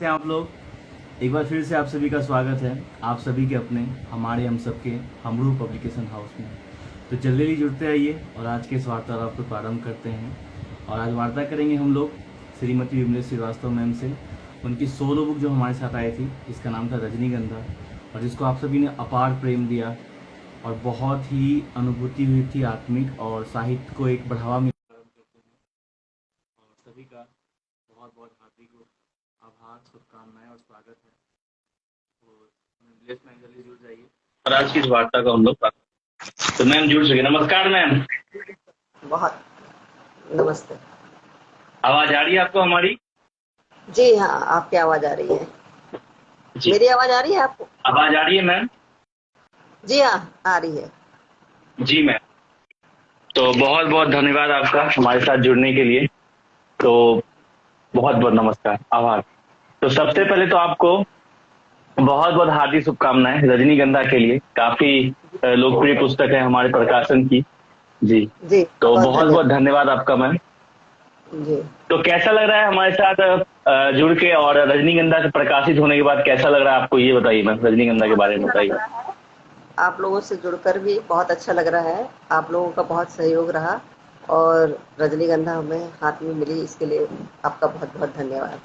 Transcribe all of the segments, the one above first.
हैं आप लोग। एक बार फिर से आप सभी का स्वागत है। आप सभी के अपने हमारे हम सबके हमरू पब्लिकेशन हाउस में। तो जल्दी जल्दी जुड़ते आइए और आज के इस वार्तालाप को प्रारंभ करते हैं। और आज वार्ता करेंगे हम लोग श्रीमती विमलेश श्रीवास्तव मैम से। उनकी सोलो बुक जो हमारे साथ आई थी, इसका नाम था रजनीगंधा, और जिसको आप सभी ने अपार प्रेम दिया और बहुत ही अनुभूति हुई थी आत्मिक, और साहित्य को एक बढ़ावा मिला। और सभी का बहुत बहुत हार्दिक आभार, शुभकामनाएं और स्वागत है। तो मैम जल्दी जुड़ जाइए और आज की इस वार्ता को हम लोग तो मैम जुड़ चुके। नमस्कार मैम। बहुत नमस्ते। आवाज आ रही है आपको हमारी? जी हाँ, आपकी आवाज आ रही है। जी, मेरी आवाज आ रही है आपको? आवाज आ रही है मैम? जी हाँ, आ रही है। जी मैम। तो बहुत बहुत धन्यवाद आपका हमारे साथ जुड़ने के लिए। तो बहुत बहुत नमस्कार, आभार। तो सबसे पहले तो आपको बहुत बहुत हार्दिक शुभकामनाएं रजनीगंधा के लिए। काफी लोकप्रिय पुस्तक है हमारे प्रकाशन की। जी, जी, तो बहुत बहुत बहुत धन्यवाद। धन्यवाद आपका मैम। जी तो कैसा लग रहा है हमारे साथ जुड़ के, और रजनीगंधा से प्रकाशित होने के बाद कैसा लग रहा है आपको, ये बताइए मैम, रजनीगंधा के बहुत बारे में अच्छा लग बताइए। रहा है। आप लोगों से जुड़कर भी बहुत अच्छा लग रहा है। आप लोगों का बहुत सहयोग रहा और रजनीगंधा हमें हाथ में मिली, इसके लिए आपका बहुत बहुत धन्यवाद।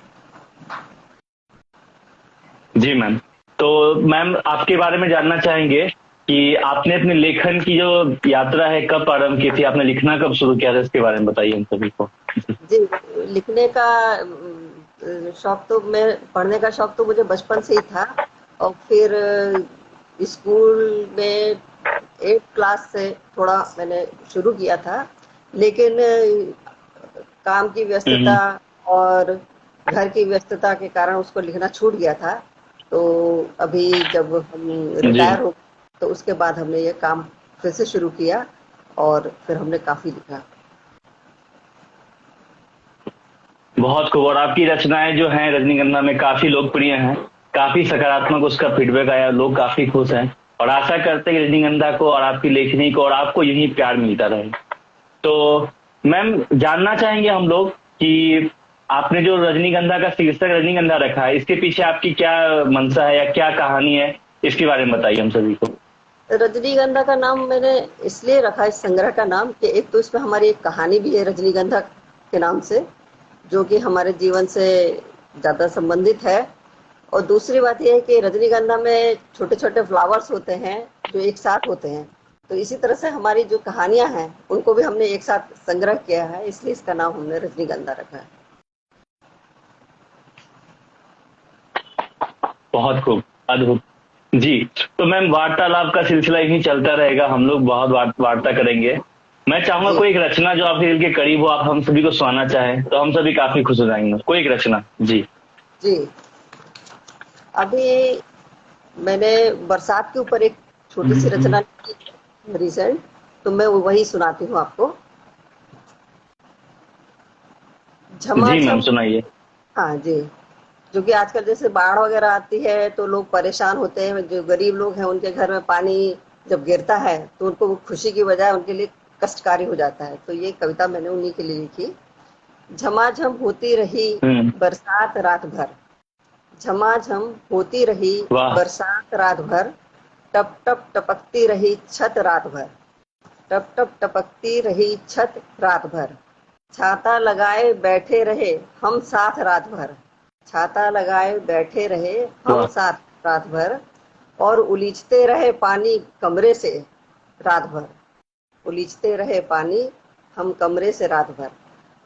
जी मैम। तो मैम आपके बारे में जानना चाहेंगे कि आपने अपने लेखन की जो यात्रा है कब प्रारंभ की थी, आपने लिखना कब शुरू किया था, इसके बारे में बताइए हम सभी को। जी, लिखने का शौक तो मैं पढ़ने का शौक तो मुझे बचपन से ही था। और फिर स्कूल में 8 क्लास से थोड़ा मैंने शुरू किया था, लेकिन काम की व्यस्तता हम्म, और घर की व्यस्तता के कारण उसको लिखना छूट गया था। तो अभी जब हम जी, रिटायर हो तो उसके बाद हमने ये काम फिर से शुरू किया और फिर हमने काफ़ी लिखा। बहुत खूब। और आपकी रचनाएं जो हैं रजनीगंधा में काफी लोकप्रिय हैं, काफी सकारात्मक उसका फीडबैक आया, लोग काफी खुश हैं। और आशा करते हैं कि रजनीगंधा को और आपकी लेखनी को और आपको यही प्यार मिलता रहे। तो मैम जानना चाहेंगे हम लोग कि आपने जो रजनीगंधा का शीर्षक रजनीगंधा रखा है, इसके पीछे आपकी क्या मंशा है या क्या कहानी है, इसके बारे में बताइए हम सभी को। रजनीगंधा का नाम मैंने इसलिए रखा इस संग्रह का नाम कि एक तो इसमें हमारी एक कहानी भी है रजनीगंधा के नाम से, जो कि हमारे जीवन से ज़्यादा संबंधित है। और दूसरी बात यह है कि रजनीगंधा में छोटे छोटे फ्लावर्स होते हैं जो एक साथ होते हैं। तो इसी तरह से हमारी जो कहानियां हैं उनको भी हमने एक साथ संग्रह किया है, इसलिए इसका नाम हमने रजनीगंधा रखा है। बहुत खूब, अद्भुत। जी। तो मैम वार्तालाप का सिलसिला यही चलता रहेगा, हम लोग बहुत वार्ता करेंगे। मैं चाहूंगा जी कोई एक रचना जो आपके दिल के करीब हो, आप हम सभी को सुनाना चाहें तो हम सभी काफी खुश हो जाएंगे। कोई एक रचना। जी। जी। अभी मैंने बरसात के ऊपर एक छोटी सी रचना लिखी है रिसेंट, तो मैं वही सुनाती हूँ आपको। जी मैम झमाझम। सुनाइए। हाँ जी। जो कि आजकल जैसे बाढ़ वगैरह आती है तो लोग परेशान होते हैं, जो गरीब लोग हैं उनके घर में पानी जब गिरता है तो उनको वो खुशी की बजाय उनके लिए कष्टकारी हो जाता है। तो ये कविता मैंने उन्हीं के लिए लिखी। झमाझम होती रही हम्म। बरसात रात भर, झमाझम होती रही वाह। बरसात रात भर, टप टप टपकती रही छत रात भर, टप टप टपकती रही छत रात भर, छाता लगाए बैठे रहे हम साथ रात भर, छाता लगाए बैठे रहे हम वाह। साथ रात भर, और उलीझते रहे पानी कमरे से रात भर, उलीझते रहे पानी हम कमरे से रात भर,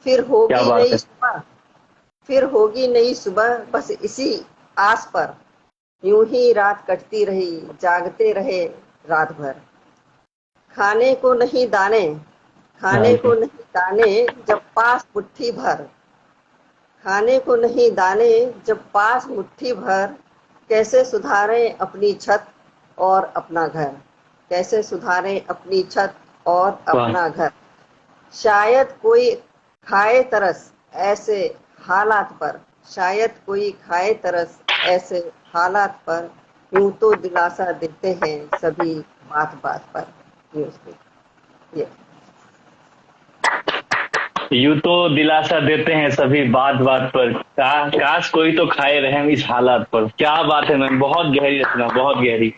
फिर क्या होगी बात नई है। सुबह, फिर होगी नई सुबह बस इसी आस पर, यूं ही रात कटती रही जागते रहे रात भर, खाने को नहीं दाने, खाने को नहीं दाने जब पास मुट्ठी भर, खाने को नहीं दाने जब पास मुट्ठी भर, कैसे सुधारें अपनी छत और अपना घर, कैसे सुधारें अपनी छत और वाह। अपना घर, शायद कोई खाए तरस ऐसे हालात पर, शायद कोई खाए तरस ऐसे हालात पर, यूं तो दिलासा देते हैं सभी बात बात पर। ये यूं तो दिलासा देते हैं सभी बात बात पर, काश कोई तो खाए रहम इस हालात पर। क्या बात है मैम, बहुत गहरी रचना, बहुत गहरी।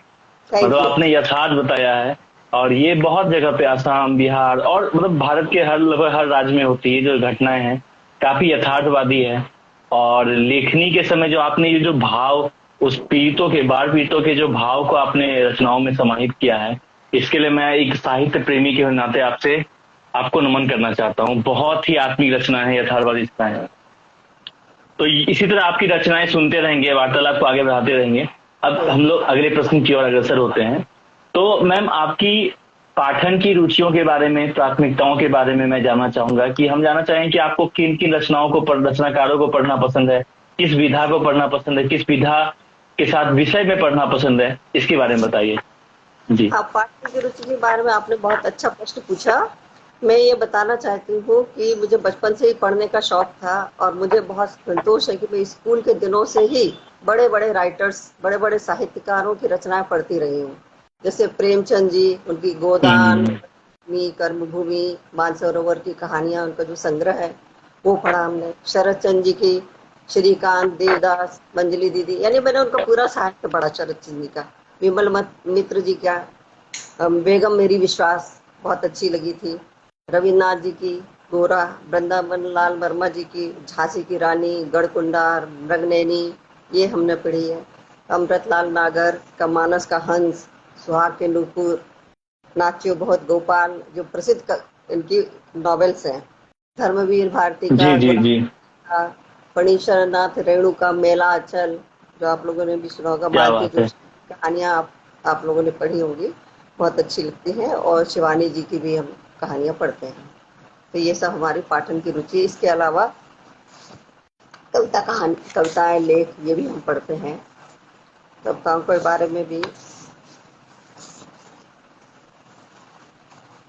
थैंक मतलब यू। आपने यथार्थ बताया है, और ये बहुत जगह पे असम, बिहार और मतलब भारत के हर लगभग हर राज्य में होती है जो घटनाएं हैं, काफी यथार्थवादी है। और लेखनी के समय जो आपने ये जो भाव, उस पीड़ितों के, बाढ़ पीड़ितों के जो भाव को आपने रचनाओं में समाहित किया है, इसके लिए मैं एक साहित्य प्रेमी के नाते आपसे आपको नमन करना चाहता हूँ। बहुत ही आत्मिक रचना है, यथार्थवादी रचना है। तो इसी तरह आपकी रचनाएं सुनते रहेंगे, वार्तालाप को आगे बढ़ाते रहेंगे। अब हम लोग अगले प्रश्न की ओर अग्रसर होते हैं। तो मैम, आपकी पाठन की रुचियों के बारे में, प्राथमिकताओं के बारे में मैं जानना चाहूंगा कि हम जानना चाहेंगे कि आपको किन किन रचनाओं को रचनाकारों को पढ़ना पसंद है, किस विधा को पढ़ना पसंद है, किस विधा के साथ विषय में पढ़ना पसंद है, इसके बारे में बताइए जी। हाँ, पाठ्य की रुचि के बारे में आपने बहुत अच्छा प्रश्न पूछा। मैं ये बताना चाहती हूँ कि मुझे बचपन से ही पढ़ने का शौक था, और मुझे बहुत संतोष है कि मैं स्कूल के दिनों से ही बड़े बड़े राइटर्स, बड़े बड़े साहित्यकारों की रचनाएं पढ़ती रही हूँ। जैसे प्रेमचंद जी, उनकी गोदान, हम्म, कर्मभूमि, मानसरोवर की कहानियां, उनका जो संग्रह है वो पढ़ा हमने। शरद चंद्र जी की श्रीकांत, देवदास, मंजली दीदी, यानी मैंने उनका पूरा साहित्य पढ़ा। शरद चंद्र जी का, विमल मित्र जी का बेगम मेरी विश्वास बहुत अच्छी लगी थी। रविन्द्रनाथ जी की गोरा, वृंदावन लाल वर्मा जी की झांसी की रानी, गढ़कुंडार, मृगनयनी, ये हमने पढ़ी है। अमृतलाल नागर का मानस का हंस, सुहाग के नूपुर, नाच्यो बहुत गोपाल, जो प्रसिद्ध इनकी नॉवेल्स हैं। धर्मवीर भारती जी का जी जी। गुलाम, फणीश्वर नाथ रेणु का मेला अचल, जो आप लोगों ने भी सुना होगा। क्या मालती बात है। जोशी कहानियां आप लोगों ने पढ़ी होंगी, बहुत अच्छी लगती हैं। और शिवानी जी की भी हम कहानियां पढ़ते हैं। तो ये सब हमारी पाठन की रुचि। इसके अलावा कविता, कहानी, कविताएं, लेख, ये भी हम पढ़ते हैं। कविताओं के बारे में भी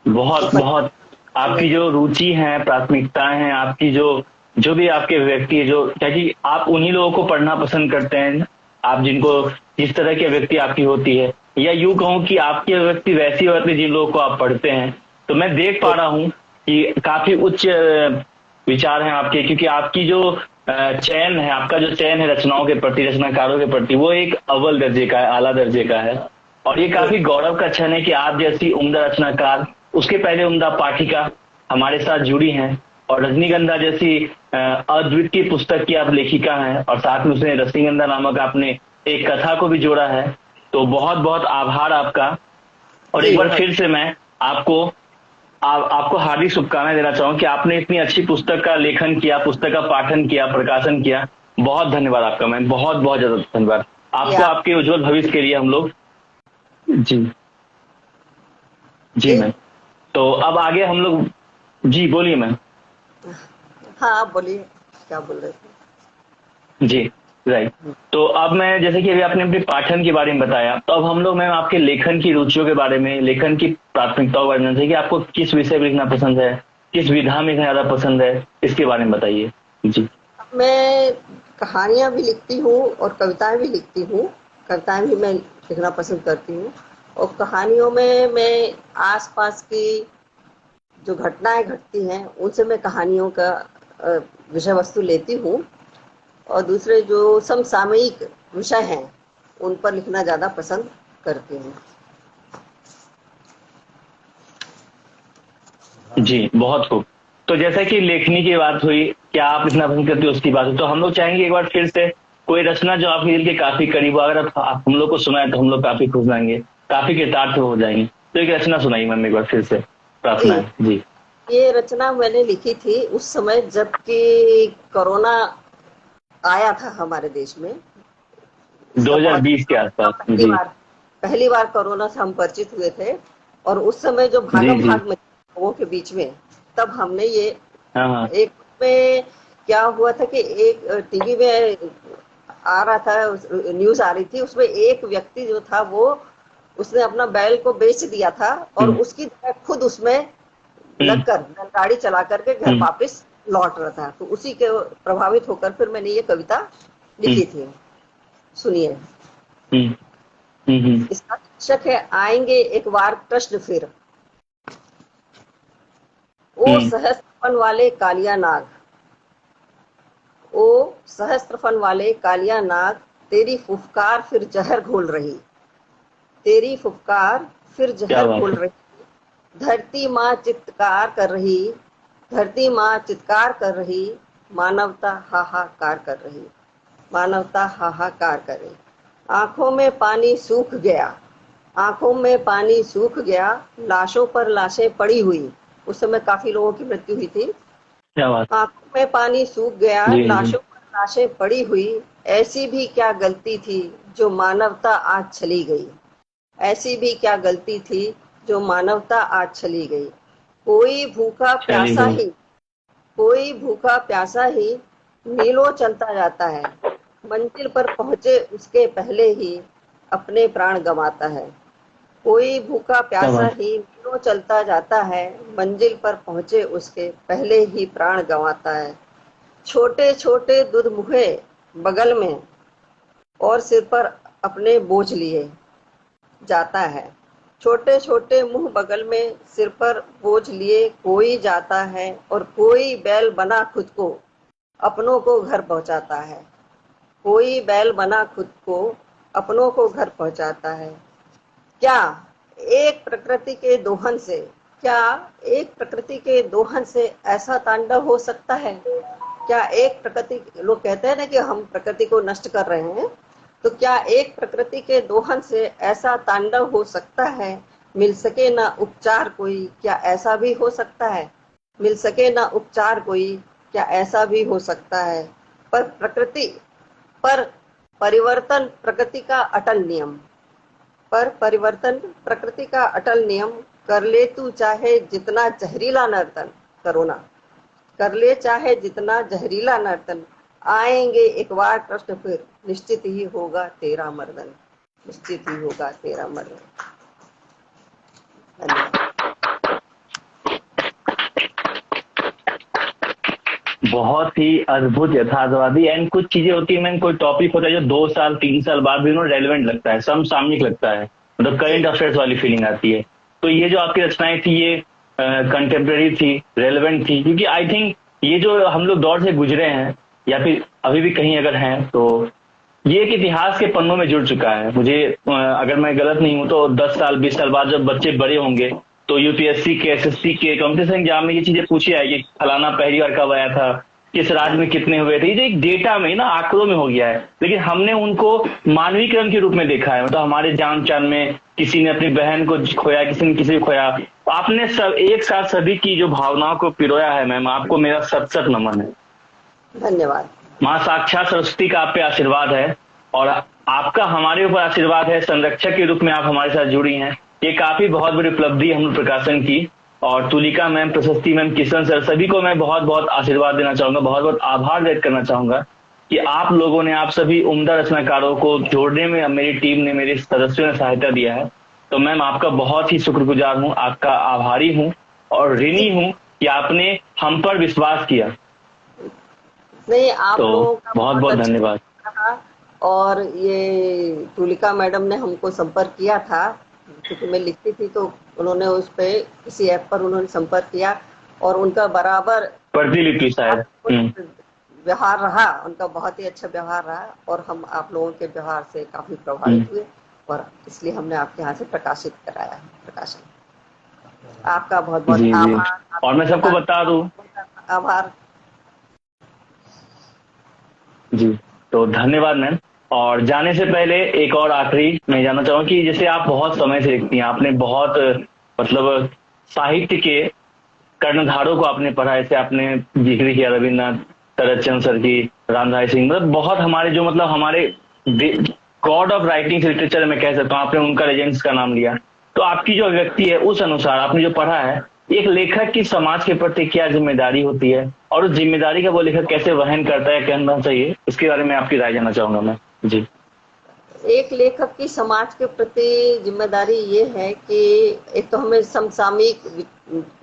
बहुत बहुत आपकी जो रुचि है, प्राथमिकताएं हैं आपकी, जो जो भी आपके व्यक्ति है, जो क्या कि आप उन्हीं लोगों को पढ़ना पसंद करते हैं, आप जिनको, जिस तरह के व्यक्ति आपकी होती है, या यूं कहूं कि आपकी व्यक्ति वैसी होती है जिन लोगों को आप पढ़ते हैं। तो मैं देख पा रहा हूं कि काफी उच्च विचार हैं आपके, क्योंकि आपकी जो चयन है, आपका जो चयन है रचनाओं के प्रति, रचनाकारों के प्रति, वो एक अव्वल दर्जे का है, आला दर्जे का है। और ये काफी गौरव का क्षण है कि आप जैसी उम्दा रचनाकार, उसके पहले उम्दा पाठिका हमारे साथ जुड़ी हैं। और रजनीगंधा जैसी अद्वितीय पुस्तक की आप लेखिका हैं, और साथ में उसने रजनीगंधा नामक आपने एक कथा को भी जोड़ा है। तो बहुत बहुत आभार आपका। और एक जी, बार बहुत फिर से मैं आपको आपको हार्दिक शुभकामनाएं देना चाहूंगा कि आपने इतनी अच्छी पुस्तक का लेखन किया, पुस्तक का पाठन किया, प्रकाशन किया। बहुत धन्यवाद आपका मैम, बहुत बहुत ज्यादा धन्यवाद आपको, किया। आपके उज्जवल भविष्य के लिए हम लोग। जी जी जी, मैम। तो अब आगे हम लोग, जी बोलिए मैम। हाँ, आप बोलिए, क्या बोल रहे थे? जी, राइट। तो अब मैं, जैसे कि अभी आपने अपने पाठन के बारे में बताया, तो अब हम लोग मैम आपके लेखन की रुचियों के बारे में, लेखन की प्राथमिकताओं के बारे में जानते हैं कि आपको किस विषय में लिखना पसंद है, किस विधा में लिखना ज्यादा पसंद है, इसके बारे में बताइए जी। मैं कहानियां भी लिखती हूँ और कविताएं भी लिखती हूँ। कविताएं भी मैं लिखना पसंद करती हूँ। और कहानियों में मैं आसपास की जो घटनाएं घटती हैं उनसे मैं कहानियों का विषय वस्तु लेती हूँ। और दूसरे जो समसामयिक विषय हैं उन पर लिखना ज्यादा पसंद करती हूँ। जी, बहुत खूब। तो जैसा कि लेखनी की बात हुई, क्या आप लिखना पसंद करते हो, उसकी बात हुई, तो हम लोग चाहेंगे एक बार फिर से कोई रचना जो आपके दिल के काफी करीब हो, अगर आप हम लोग को सुनाए तो हम लोग काफी खुश रहेंगे, काफी कृतार्थ हो जाएंगे। तो एक रचना सुनाइए मैम एक बार फिर से, जी, प्रार्थना है जी। ये रचना मैंने लिखी थी उस समय जबकि कोरोना आया था हमारे देश में। इसका बहुत 2020 के आसपास पहली जी। बार पहली बार कोरोना से हम परिचित हुए थे। और उस समय जो जी भागम जी। भाग में लोगों के बीच में, तब हमने ये हाँ हाँ। एक में क्या हुआ था कि एक टीवी में आ रहा था, न्यूज आ रही थी, उसमें एक व्यक्ति जो था वो उसने अपना बैल को बेच दिया था और हम्म उसकी जगह खुद उसमें हम्म लगकर गाड़ी चला करके घर हम्म वापस लौट रहा था। तो उसी के प्रभावित होकर फिर मैंने ये कविता हम्म लिखी थी। सुनिए। हम्म हम्म। इसका शीर्षक है आएंगे एक बार कृष्ण फिर। ओ हम्म सहस्त्र फन वाले कालिया नाग, ओ सहस्त्र फन वाले कालिया नाग, तेरी फुफकार फिर जहर घोल रही, तेरी फुफकार फिर क्या जहर बात घोल है। रही। धरती माँ चित्कार कर रही, धरती माँ चित्कार कर रही, मानवता हाहाकार कर रही, मानवता हाहाकार कर रही। आंखों में पानी सूख गया, आंखों में पानी सूख गया, लाशों पर लाशें पड़ी हुई। उस समय काफी लोगों की मृत्यु हुई थी। क्या बात। आंखों में पानी सूख गया, जी जी। लाशों पर लाशें पड़ी हुई। ऐसी भी क्या गलती थी जो मानवता आज चली गई, ऐसी भी क्या गलती थी जो मानवता आज चली गई। कोई भूखा चली प्यासा गई। ही, कोई भूखा प्यासा ही मीलों चलता जाता है, मंजिल पर पहुंचे उसके पहले ही अपने प्राण गंवाता है। कोई भूखा क्या प्यासा बात। ही मीलों चलता जाता है, मंजिल पर पहुंचे उसके पहले ही प्राण गंवाता है। छोटे छोटे दूध मुहे बगल में और सिर पर अपने बोझ लिए जाता है, छोटे छोटे मुंह बगल में सिर पर बोझ लिए कोई जाता है, और कोई बैल बना खुद को अपनों को घर पहुंचाता है, कोई बैल बना खुद को अपनों को घर पहुंचाता है। क्या एक प्रकृति के दोहन से, क्या एक प्रकृति के दोहन से ऐसा तांडव हो सकता है? क्या एक प्रकृति, लोग कहते हैं ना कि हम प्रकृति को नष्ट कर रहे हैं, तो क्या एक प्रकृति के दोहन से ऐसा तांडव हो सकता है? मिल सके ना उपचार कोई, क्या ऐसा भी हो सकता है? मिल सके ना उपचार कोई, क्या ऐसा भी हो सकता है? पर प्रकृति, पर परिवर्तन प्रकृति का अटल नियम, पर परिवर्तन प्रकृति का अटल नियम। कर ले तू चाहे जितना जहरीला नर्तन, करो ना, कर ले चाहे जितना जहरीला नर्तन, आएंगे एक बार कृष्ण फिर, निश्चित ही होगा तेरा मर्दन, निश्चित ही होगा तेरा मर्दन। धन्यवाद। बहुत ही अद्भुत यथार्थवादी। एंड कुछ चीजें होती है मैम, कोई टॉपिक होता है जो 2 साल 3 साल बाद भी उन्हें रेलिवेंट लगता है, समसामयिक लगता है, मतलब करंट अफेयर्स वाली फीलिंग आती है। तो ये जो आपकी रचनाएं थी ये कंटेम्प्रेरी थी, रेलिवेंट थी, क्योंकि आई थिंक ये जो हम लोग दौर से गुजरे हैं या फिर अभी भी कहीं अगर हैं तो ये एक इतिहास के पन्नों में जुड़ चुका है। मुझे अगर मैं गलत नहीं हूं तो 10 साल 20 साल बाद जब बच्चे बड़े होंगे तो यूपीएससी के एसएससी के कॉम्पिटिशन एग्जाम में ये चीजें पूछी आएगी, फलाना पहली बार कब आया था, किस राज्य में कितने हुए थे। ये जो एक डेटा में ना आंकड़ों में हो गया है, लेकिन हमने उनको मानवीकरण के रूप में देखा है। मतलब हमारे जान पहचान में किसी ने अपनी बहन को खोया, किसी ने किसी को खोया, तो आपने सब एक साथ सभी की जो भावनाओं को पिरोया है मैम, आपको मेरा सत सत नमन है। धन्यवाद। माँ साक्षात सरस्वती का आप पे आशीर्वाद है और आपका हमारे ऊपर आशीर्वाद है। संरक्षक के रूप में आप हमारे साथ जुड़ी हैं, ये काफी बहुत बड़ी उपलब्धि हम प्रकाशन की। और तुलिका मैम, प्रशस्ति मैम, किशन सर, सभी को मैं बहुत बहुत आशीर्वाद देना चाहूंगा, बहुत बहुत आभार व्यक्त करना चाहूंगा कि आप लोगों ने, आप सभी उम्दा रचनाकारों को जोड़ने में मेरी टीम ने, मेरे सदस्यों ने सहायता दिया है। तो मैम आपका बहुत ही शुक्रगुजार हूँ, आपका आभारी हूँ और ऋणी हूँ कि आपने हम पर विश्वास किया। नहीं, आप तो लोगों का बहुत बहुत धन्यवाद। रहा। और ये तुलिका मैडम ने हमको संपर्क किया था, क्योंकि मैं लिखती थी, तो उन्होंने उस पे किसी ऐप पर उन्होंने संपर्क किया, और उनका बराबर प्रतिलिपि शायद। व्यवहार रहा, उनका बहुत ही अच्छा व्यवहार रहा, और हम आप लोगों के व्यवहार से काफी प्रभावित हुए, और इसलिए हमने आपके यहाँ से प्रकाशित कराया प्रकाशन। आपका बहुत बहुत जी जी। आभार। और मैं सबको बता दूं, आभार जी, तो धन्यवाद मैम। और जाने से पहले एक और आखिरी मैं जानना चाहूंगा कि जैसे आप बहुत समय से लिखती हैं, आपने बहुत मतलब साहित्य के कर्णधारों को आपने पढ़ा, जैसे आपने जिक्र किया रविन्द्रनाथ, शरद चंद्र सर की, रामधारी सिंह, मतलब बहुत हमारे जो, मतलब हमारे गॉड ऑफ राइटिंग लिटरेचर मैं कह सकता हूँ, आपने उनका लेजेंड्स का नाम लिया। तो आपकी जो व्यक्ति है उस अनुसार आपने जो पढ़ा है, एक लेखक की समाज के प्रति क्या जिम्मेदारी होती है और उस जिम्मेदारी का वो लेखक कैसे वहन करता है, कहना चाहिए, इसके बारे में आपकी राय जानना चाहूंगा मैं। जी। एक लेखक की समाज के प्रति जिम्मेदारी ये है कि एक तो हमें समसामयिक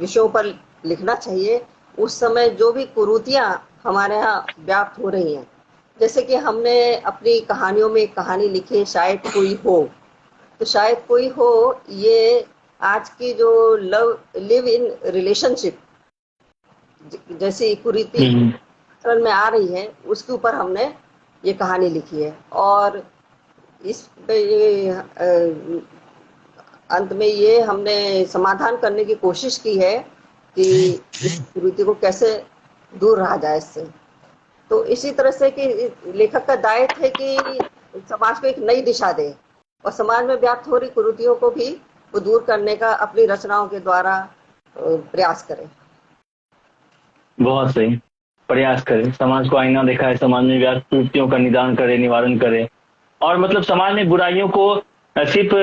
विषयों पर लिखना चाहिए। उस समय जो भी कुरीतियां हमारे यहाँ व्याप्त हो रही हैं, जैसे कि हमने अपनी कहानियों में एक कहानी लिखी है, शायद कोई हो, तो शायद कोई हो, ये आज की जो लिव इन रिलेशनशिप, जैसी कुरीति आचरण में आ रही है उसके ऊपर हमने ये कहानी लिखी है। और इस पे ये अंत में ये हमने समाधान करने की कोशिश की है कि इस कुरीति को कैसे दूर रहा जाए इससे। तो इसी तरह से कि लेखक का दायित्व है कि समाज को एक नई दिशा दे और समाज में व्याप्त हो रही कुरीतियों को भी वो दूर करने का अपनी रचनाओं के द्वारा प्रयास करे। बहुत सही, प्रयास करे, समाज को आईना दिखाए, समाज में व्याप्त कुरीतियों का निदान करे, निवारण करे, और मतलब समाज में बुराइयों को सिर्फ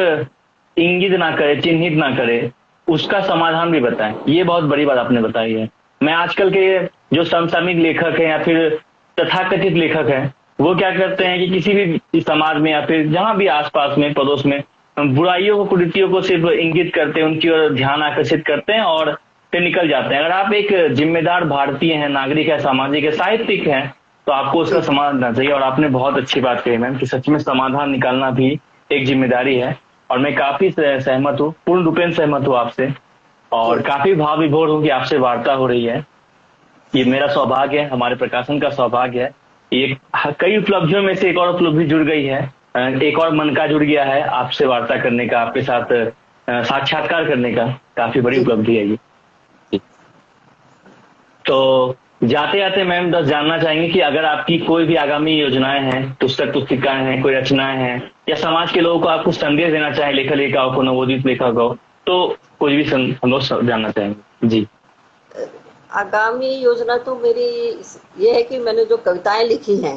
इंगित ना करे, चिन्हित ना करे, उसका समाधान भी बताएं। ये बहुत बड़ी बात आपने बताई है। मैं आजकल के जो समसामयिक लेखक हैं या फिर तथाकथित लेखक हैं, वो क्या करते हैं कि किसी भी समाज में या फिर जहां भी आसपास में पड़ोस में बुराइयों को, कुरीतियों को सिर्फ इंगित करते हैं, उनकी ओर ध्यान आकर्षित करते हैं और फिर निकल जाते हैं। अगर आप एक जिम्मेदार भारतीय हैं, नागरिक है, सामाजिक है, साहित्यिक है, तो आपको उसका समाधान करना चाहिए। और आपने बहुत अच्छी बात कही मैम कि सच में समाधान निकालना भी एक जिम्मेदारी है। और मैं काफी सहमत हूँ, पूर्ण रूपेण सहमत हूँ आपसे, और काफी भाव विभोर हूँ कि आपसे वार्ता हो रही है। ये मेरा सौभाग्य है, हमारे प्रकाशन का सौभाग्य है। ये कई उपलब्धियों में से एक और उपलब्धि जुड़ गई है, एक और मन का जुड़ गया है आपसे वार्ता करने का, आपके साथ साक्षात्कार करने का। काफी बड़ी उपलब्धि है ये। तो जाते जाते मैम बस जानना चाहेंगे कि अगर आपकी कोई भी आगामी योजनाएं हैं, पुस्तक पुस्तिकाएं हैं, कोई रचनाएं हैं, या समाज के लोगों को आप कुछ संदेश देना चाहें, लेखक लेखिकाओं को, नवोदित लेखक हो, तो कुछ भी हम लोग जानना चाहेंगे जी। आगामी योजना तो मेरी ये है कि मैंने जो कविताएं लिखी हैं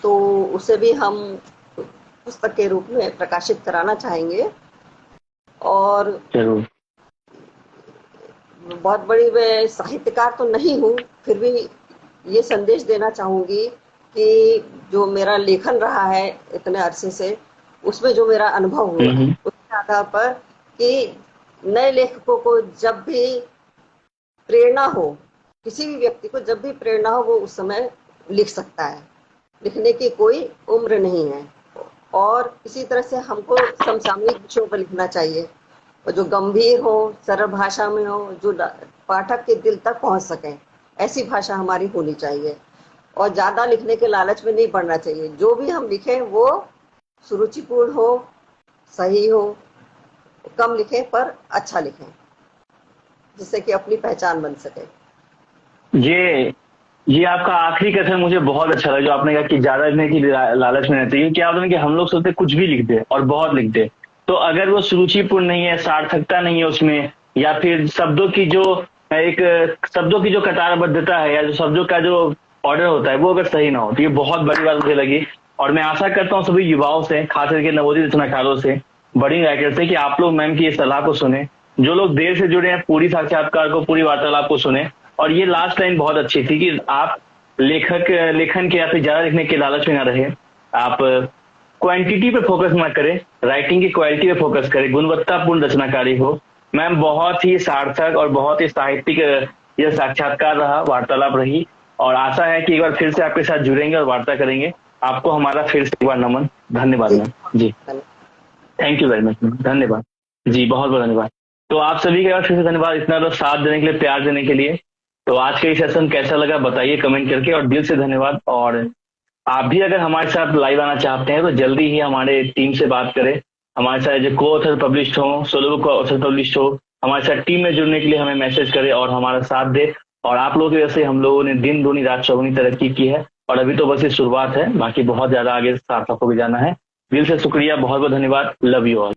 तो उसे भी हम पुस्तक के रूप में प्रकाशित कराना चाहेंगे। और जरूर। बहुत बड़ी मैं साहित्यकार तो नहीं हूँ, फिर भी ये संदेश देना चाहूंगी कि जो मेरा लेखन रहा है इतने अरसे से, उसमें जो मेरा अनुभव हुआ उसके आधार पर कि नए लेखकों को जब भी प्रेरणा हो, किसी भी व्यक्ति को जब भी प्रेरणा हो, वो उस समय लिख सकता है। लिखने की कोई उम्र नहीं है। और इसी तरह से हमको समसामयिक विषयों पर लिखना चाहिए और जो गंभीर हो, सरल भाषा में हो, जो पाठक के दिल तक पहुंच सके, ऐसी भाषा हमारी होनी चाहिए। और ज्यादा लिखने के लालच में नहीं पड़ना चाहिए। जो भी हम लिखें वो सुरुचिपूर्ण हो, सही हो, कम लिखें पर अच्छा लिखें, जिससे कि अपनी पहचान बन सके। ये आपका आखिरी कथन मुझे बहुत अच्छा लगा, जो आपने कहा कि ज्यादा लिखने की लालच में रहती है। क्या होता है कि हम लोग सोचते कुछ भी लिख दे और बहुत लिख दे, तो अगर वो सुरुचिपूर्ण नहीं है, सार्थकता नहीं है उसमें, या फिर शब्दों की जो कतारबद्धता है, या जो शब्दों का जो ऑर्डर होता है वो अगर सही ना हो, तो ये बहुत बड़ी बात मुझे लगी। और मैं आशा करता हूँ सभी युवाओं से, खास करके नवोदित रचनाकारों से, बड़ी राइटर से, कि आप लोग मैम की ये सलाह को सुने। जो लोग देर से जुड़े हैं, पूरी साक्षात्कार को, पूरी वार्तालाप को सुने। और ये लास्ट लाइन बहुत अच्छी थी कि आप लेखन के या फिर ज्यादा लिखने के लालच में ना रहे। आप क्वांटिटी पे फोकस ना करें, राइटिंग की क्वालिटी पे फोकस करें, गुणवत्तापूर्ण रचनाकारी हो। मैम बहुत ही सार्थक और बहुत ही साहित्यिक यह साक्षात्कार रहा, वार्तालाप रही, और आशा है कि एक बार फिर से आपके साथ जुड़ेंगे और वार्ता करेंगे। आपको हमारा फिर से एक बार नमन, धन्यवाद ma'am ji. Thank you very much ma'am, धन्यवाद जी, बहुत बहुत धन्यवाद। तो आप सभी का फिर से धन्यवाद, इतना साथ देने के लिए, प्यार देने के लिए। तो आज का ये सेशन कैसा लगा बताइए कमेंट करके, और दिल से धन्यवाद। और आप भी अगर हमारे साथ लाइव आना चाहते हैं तो जल्दी ही हमारे टीम से बात करें। हमारे साथ जो को ऑथर पब्लिश्ड हो, सोलो को ऑथर पब्लिश्ड हो, हमारे साथ टीम में जुड़ने के लिए हमें मैसेज करें और हमारा साथ दे। और आप लोगों की वजह से हम लोगों ने दिन दूनी रात चौगुनी तरक्की की है, और अभी तो बस ये शुरुआत है, बाकी बहुत ज्यादा आगे सार्थक होकर जाना है। दिल से शुक्रिया, बहुत बहुत धन्यवाद, लव यू ऑल।